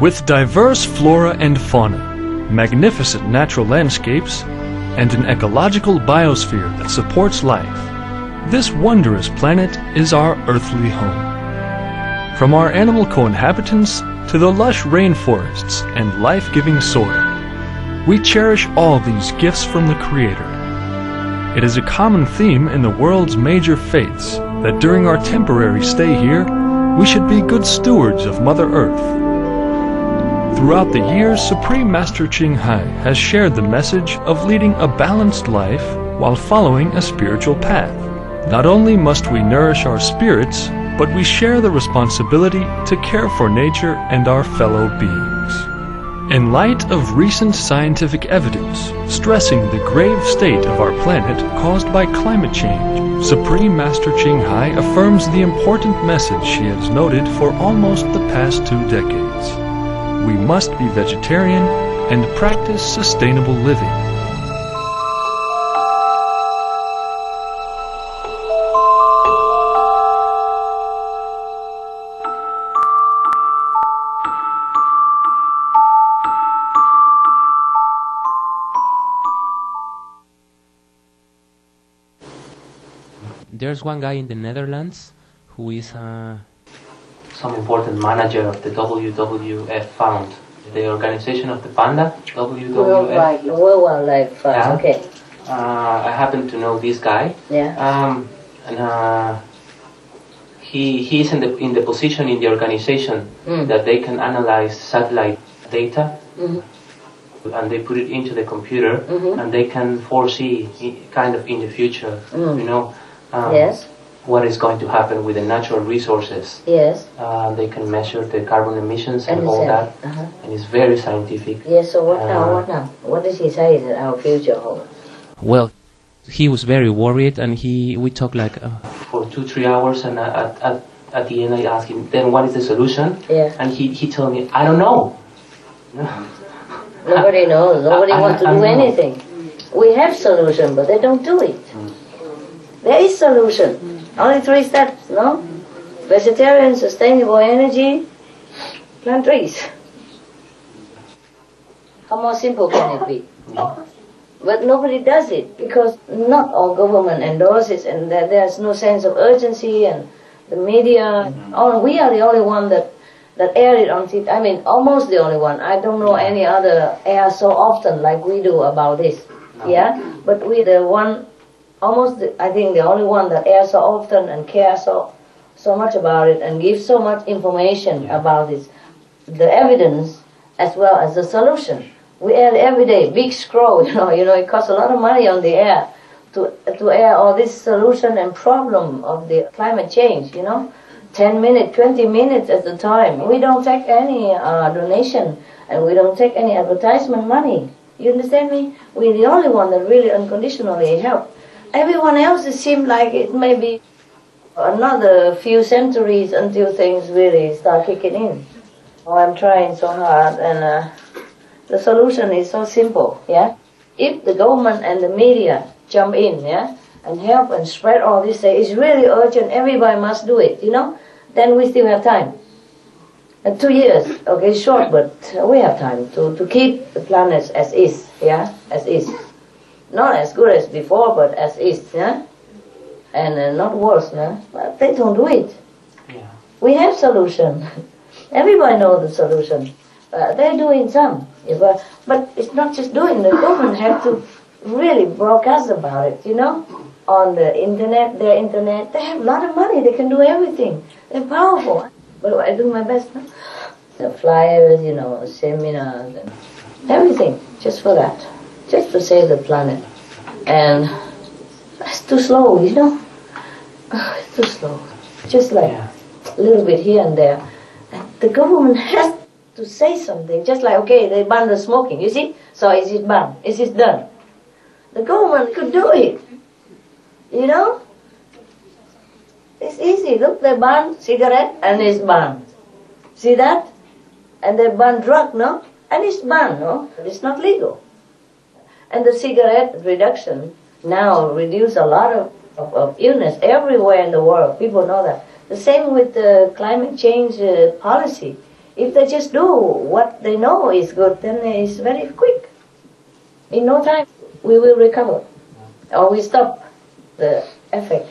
With diverse flora and fauna, magnificent natural landscapes, and an ecological biosphere that supports life, this wondrous planet is our earthly home. From our animal co-inhabitants to the lush rainforests and life-giving soil, we cherish all these gifts from the Creator. It is a common theme in the world's major faiths that during our temporary stay here, we should be good stewards of Mother Earth. Throughout the years, Supreme Master Ching Hai has shared the message of leading a balanced life while following a spiritual path. Not only must we nourish our spirits, but we share the responsibility to care for nature and our fellow beings. In light of recent scientific evidence stressing the grave state of our planet caused by climate change, Supreme Master Ching Hai affirms the important message she has noted for almost the past 2 decades. We must be vegetarian and practice sustainable living. There's one guy in the Netherlands who is some important manager of the WWF Fund, the organization of the panda, WWF. World Wildlife Fund, Yeah. okay. I happen to know this guy. Yeah. He's in the position in the organization that they can analyze satellite data, and they put it into the computer, and they can foresee kind of in the future, Yes. what is going to happen with the natural resources. Yes. They can measure the carbon emissions and all Understand. that, and it's very scientific. Yes, so what now? What does he say that our future holds? well, he was very worried, and we talked like For 2-3 hours, and at the end I asked him, then what is the solution? Yeah. And he told me, I don't know. Nobody knows. Nobody wants to do anything. We have solution, but they don't do it. There is solution. Only 3 steps, no? Vegetarian, sustainable energy, plant trees. How more simple can it be? But nobody does it because not all government endorses, and there's no sense of urgency, and the media. We are the only one that air it on TV. I mean, almost the only one. I don't know any other air so often like we do about this. Yeah, but we the one. I think the only one that airs so often and cares so much about it and gives so much information about this, the evidence as well as the solution. We air every day, big scroll, it costs a lot of money on the air to air all this solution and problem of the climate change, 10 minutes, 20 minutes at a time. We don't take any donation, and we don't take any advertisement money. You understand me? We're the only one that really unconditionally help. Everyone else, it seemed like it may be another few centuries until things really start kicking in. I'm trying so hard, and the solution is so simple, yeah? If the government and the media jump in, yeah, and help and spread all this, say it's really urgent, everybody must do it, then we still have time. 2 years, okay, short, but we have time to keep the planet as is, yeah, as is. Not as good as before, but as is, yeah? And not worse, yeah? But they don't do it. Yeah. We have solution. Everybody knows the solution. They're doing some. But it's not just doing. The government have to really broadcast about it, on the internet, their internet. They have a lot of money. They can do everything. They're powerful. But I do my best, no? The flyers, seminars, and everything, just for that. Just to save the planet. And it's too slow, it's too slow. Just like a little bit here and there. And the government has to say something. Just like, okay, they ban the smoking, you see? So is it banned? Is it done? The government could do it. It's easy. Look, they ban cigarette and it's banned. See that? And they ban drug, no? And it's banned, no? It's not legal. And the cigarette reduction now reduce a lot of illness everywhere in the world. People know that. The same with the climate change policy. If they just do what they know is good, then it's very quick. In no time, we will recover. Or we stop the effect,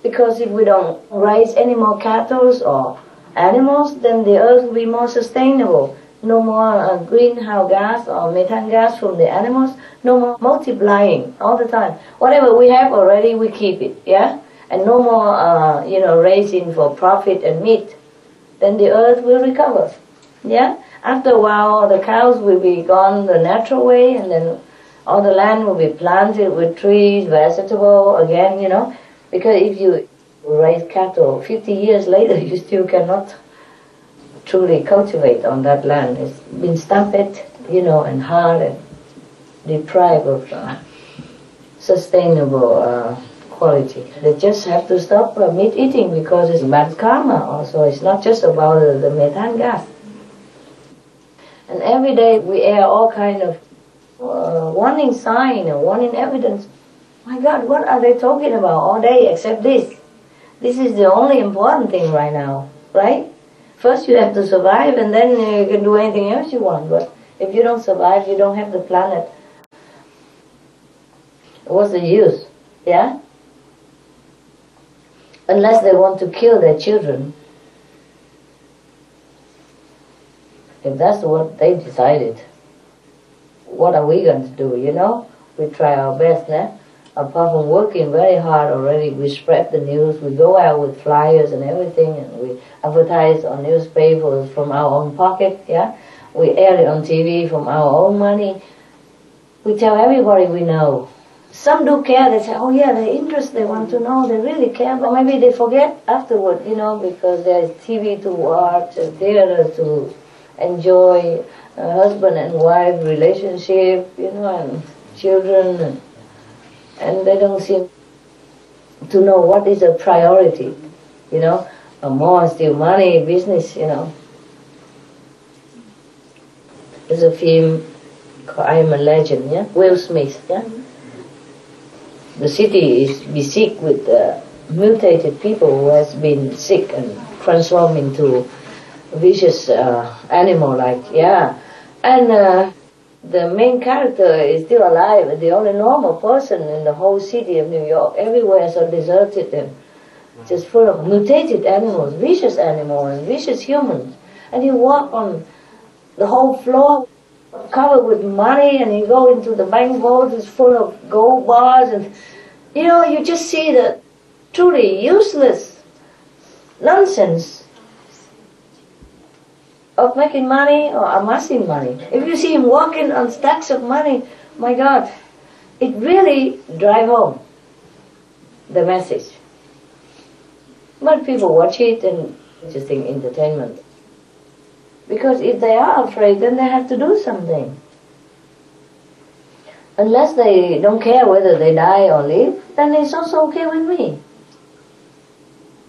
because if we don't raise any more cattle or animals, then the earth will be more sustainable. No more greenhouse gas or methane gas from the animals. No more multiplying all the time. Whatever we have already, we keep it, yeah? And no more, raising for profit and meat. Then the earth will recover, yeah? After a while, all the cows will be gone the natural way, and then all the land will be planted with trees, vegetable again, Because if you raise cattle 50 years later, you still cannot truly cultivate on that land. It's been stamped, and hard and deprived of sustainable quality. They just have to stop meat eating because it's bad karma also. It's not just about the methane gas. And every day we air all kind of warning sign and warning evidence. My God, what are they talking about all day except this? This is the only important thing right now, right? First you have to survive, and then you can do anything else you want. But if you don't survive, you don't have the planet. What's the use? Yeah? Unless they want to kill their children. If that's what they decided, what are we going to do, We try our best, Apart from working very hard already, we spread the news, we go out with flyers and everything, and we advertise on newspapers from our own pocket, yeah? We air it on TV from our own money. We tell everybody we know. Some do care, they say, oh yeah, they're interested, they want to know, they really care, but maybe they forget afterward, because there's TV to watch, theater to enjoy, husband and wife relationship, and children, and they don't seem to know what is a priority, more still money, business, There's a film called I Am a Legend, yeah? Will Smith, yeah? The city is besieged with mutated people who has been sick and transformed into vicious animal-like, yeah. And the main character is still alive, the only normal person in the whole city of New York. Everywhere is so deserted and just full of mutated animals, vicious animals and vicious humans. And you walk on the whole floor covered with money, and you go into the bank vault, it's full of gold bars, and you just see the truly useless nonsense of making money or amassing money. If you see him walking on stacks of money, my God, it really drives home the message. But people watch it and just think entertainment. Because if they are afraid, then they have to do something. Unless they don't care whether they die or live, then it's also okay with me.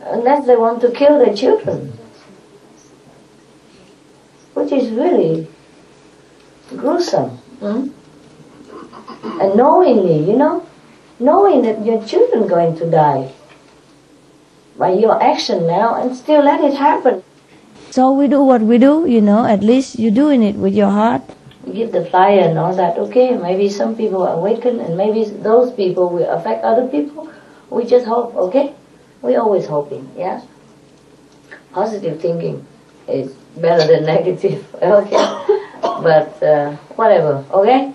Unless they want to kill their children. Which is really gruesome. And knowingly, knowing that your children are going to die by your action now, and still let it happen. So we do what we do, at least you're doing it with your heart. You give the flyer and all that, okay, maybe some people awaken, and maybe those people will affect other people. We just hope, okay? We're always hoping, yeah? Positive thinking is better than negative, okay? But whatever, okay?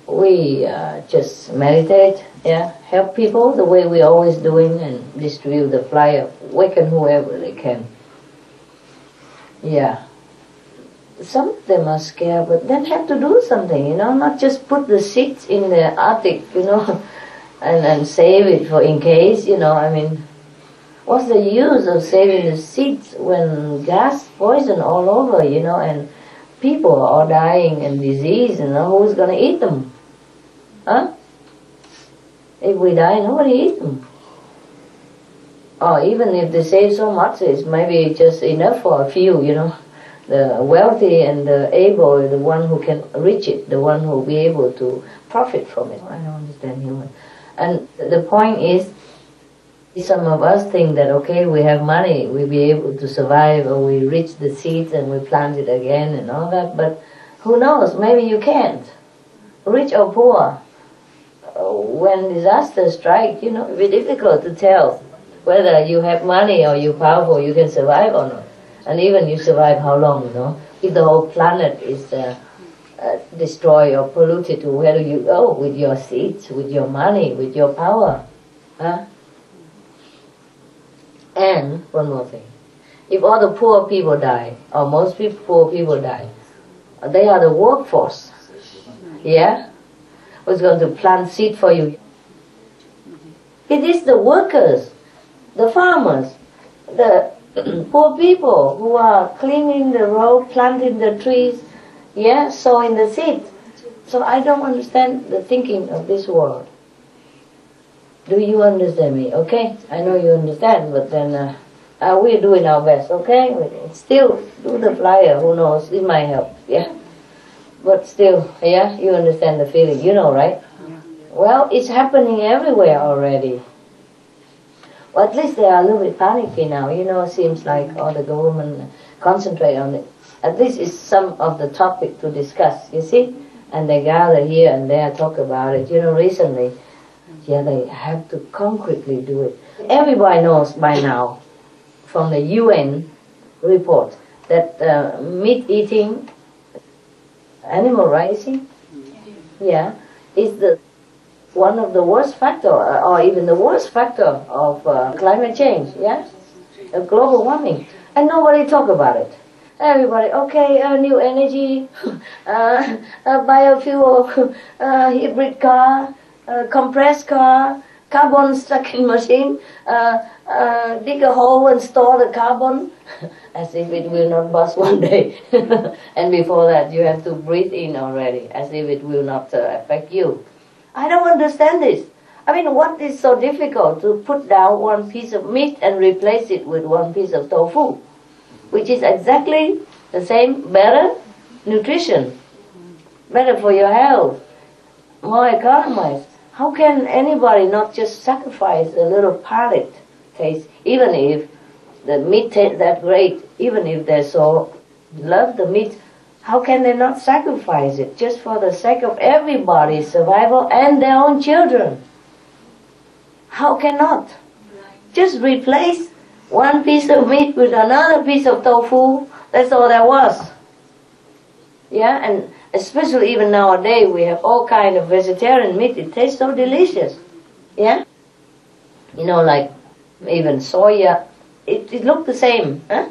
We just meditate, yeah? Help people the way we're always doing, and distribute the flyer, awaken whoever they can. Yeah. Some of them are scared, but then have to do something, not just put the seeds in the attic, and save it for in case, what's the use of saving the seeds when gas poison all over, and people are dying and disease, who's going to eat them? Huh? If we die, nobody eats them. Or even if they save so much, it's maybe just enough for a few, The wealthy and the able, the one who can reach it, the one who will be able to profit from it. I don't understand human. And the point is, Some of us think that, okay, we have money, we'll be able to survive, or we reach the seeds and we plant it again and all that, but who knows, maybe you can't. Rich or poor, when disasters strike, it'll be difficult to tell whether you have money or you're powerful, you can survive or not. And even you survive how long, If the whole planet is destroyed or polluted, where do you go with your seeds, with your money, with your power? Huh? And one more thing. If all the poor people die, or most poor people die, they are the workforce. Yeah? Who's going to plant seed for you? It is the workers, the farmers, the poor people who are cleaning the road, planting the trees, sowing the seed. So I don't understand the thinking of this world. Do you understand me? Okay? I know you understand, but then we're doing our best, okay? We still do the flyer, who knows, it might help, yeah? But still, you understand the feeling, right? Yeah. Well, it's happening everywhere already. Well, at least they are a little bit panicky now, it seems like all the government concentrate on it. At least it's some of the topic to discuss, you see? And they gather here and there, talk about it. Recently, they have to concretely do it. Everybody knows by now, from the UN report, that meat eating, animal raising, is one of the worst factor, or even the worst factor of climate change, of global warming. And nobody talk about it. Everybody, okay, new energy, biofuel, hybrid car, compressed car, carbon stuck in machine, dig a hole and store the carbon, as if it will not burst one day. And before that you have to breathe in already, as if it will not affect you. I don't understand this. I mean, what is so difficult to put down one piece of meat and replace it with one piece of tofu, which is exactly the same, better nutrition, better for your health, more economized. How can anybody not just sacrifice a little palate taste, even if the meat tastes that great, even if they so love the meat? How can they not sacrifice it just for the sake of everybody's survival and their own children? How cannot? Just replace one piece of meat with another piece of tofu. That's all there was. And especially even nowadays, we have all kind of vegetarian meat. It tastes so delicious. Like even soya. It looked the same. Huh?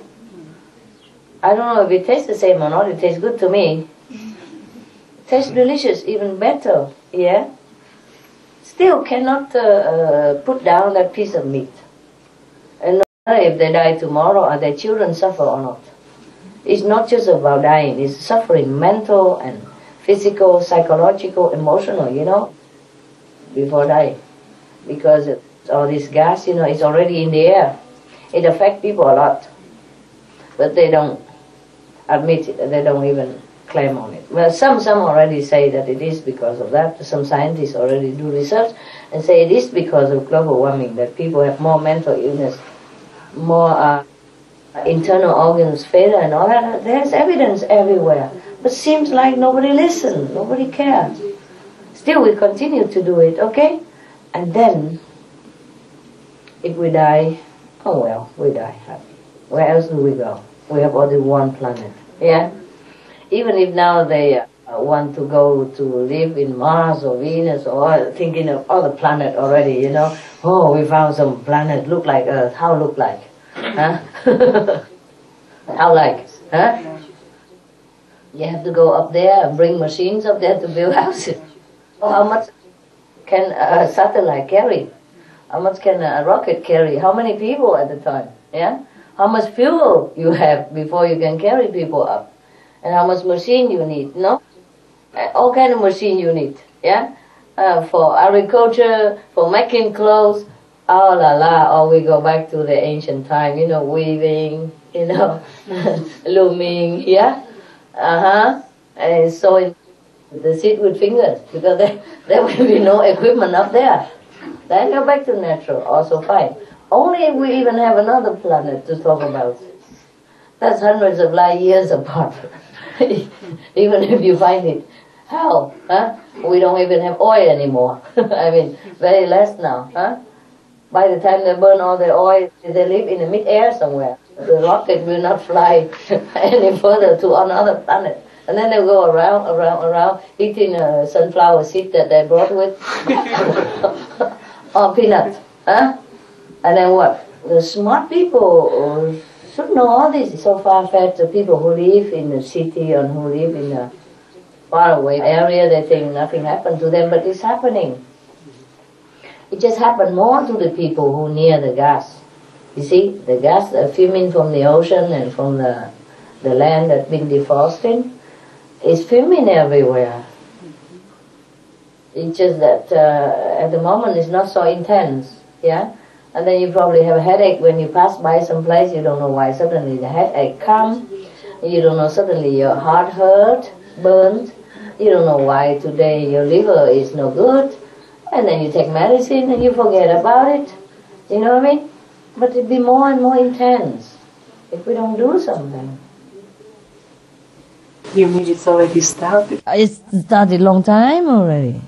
I don't know if it tastes the same or not. It tastes good to me. It tastes delicious, even better. Still cannot put down that piece of meat. And no matter if they die tomorrow or their children suffer or not. It's not just about dying. It's suffering, mental and physical, psychological, emotional, before dying. Because all this gas, is already in the air. It affects people a lot. But they don't admit it. They don't even claim on it. Well, some already say that it is because of that. Some scientists already do research and say it is because of global warming that people have more mental illness, more internal organs failure and all that. There's evidence everywhere. But seems like nobody listens, nobody cares. Still we continue to do it, okay? And then, if we die, oh well, we die happy. Where else do we go? We have only one planet, Even if now they want to go to live in Mars or Venus or thinking of other planet already, Oh, we found some planet look like Earth. How look like? Huh? How like? Huh? You have to go up there and bring machines up there to build houses. Oh, how much can a satellite carry? How much can a rocket carry? How many people at the time? How much fuel you have before you can carry people up? And how much machine you need, no? All kind of machine you need, for agriculture, for making clothes, oh la la, or we go back to the ancient time, weaving, looming, and sewing the seed with fingers, because there will be no equipment up there. Then go back to natural, also fine. Only if we even have another planet to talk about. That's hundreds of light years apart. Even if you find it. How? Huh? We don't even have oil anymore. I mean, very less now. Huh? By the time they burn all the oil, they live in the mid-air somewhere. The rocket will not fly any further to another planet. And then they go around, eating a sunflower seed that they brought with. Or peanut. Huh? And then what? The smart people should know all this. So far-fetched, the people who live in the city and who live in a faraway area, they think nothing happened to them, but it's happening. It just happened more to the people who near the gas. You see, the gas fuming from the ocean and from the land that's been deforested is fuming everywhere. It's just that at the moment it's not so intense, yeah? And then you probably have a headache when you pass by some place, you don't know why suddenly the headache comes, you don't know suddenly your heart hurt, burnt, you don't know why today your liver is no good, and then you take medicine and you forget about it, you know what I mean? But it'd be more and more intense if we don't do something. You mean it's already started? It started a long time already.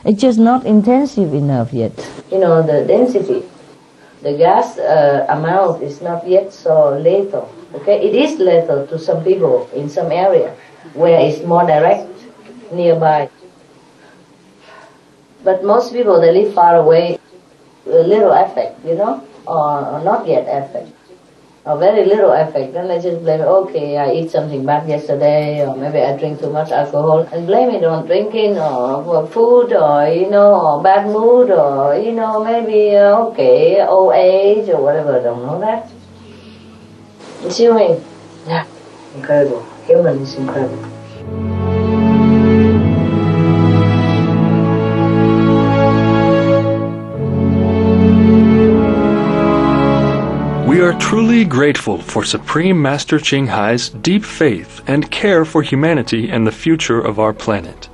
It's just not intensive enough yet. You know, the density, the gas amount is not yet so lethal. Okay, it is lethal to some people in some area where it's more direct, nearby. But most people, they live far away, little effect, you know, or not yet effect, or very little effect. Then they just blame, okay, I eat something bad yesterday, or maybe I drink too much alcohol, and blame it on drinking, or for food, or, you know, or bad mood, or, you know, maybe, okay, old age, or whatever, I don't know that. It's human. Yeah, incredible. Human is incredible. We are truly grateful for Supreme Master Ching Hai's deep faith and care for humanity and the future of our planet.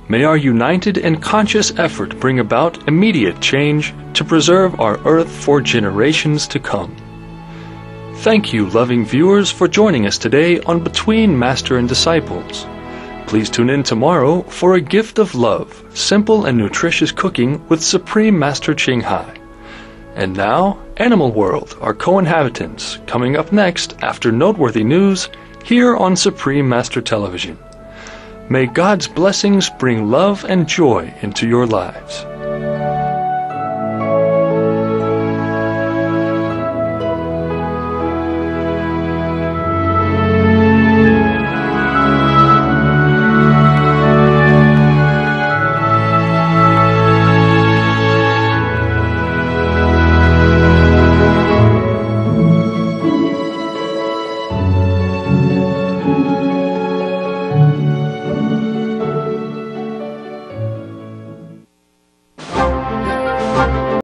May our united and conscious effort bring about immediate change to preserve our Earth for generations to come. Thank you, loving viewers, for joining us today on Between Master and Disciples. Please tune in tomorrow for a gift of love, simple and nutritious cooking with Supreme Master Ching Hai. And now, Animal World, our co-inhabitants, coming up next after noteworthy news here on Supreme Master Television. May God's blessings bring love and joy into your lives.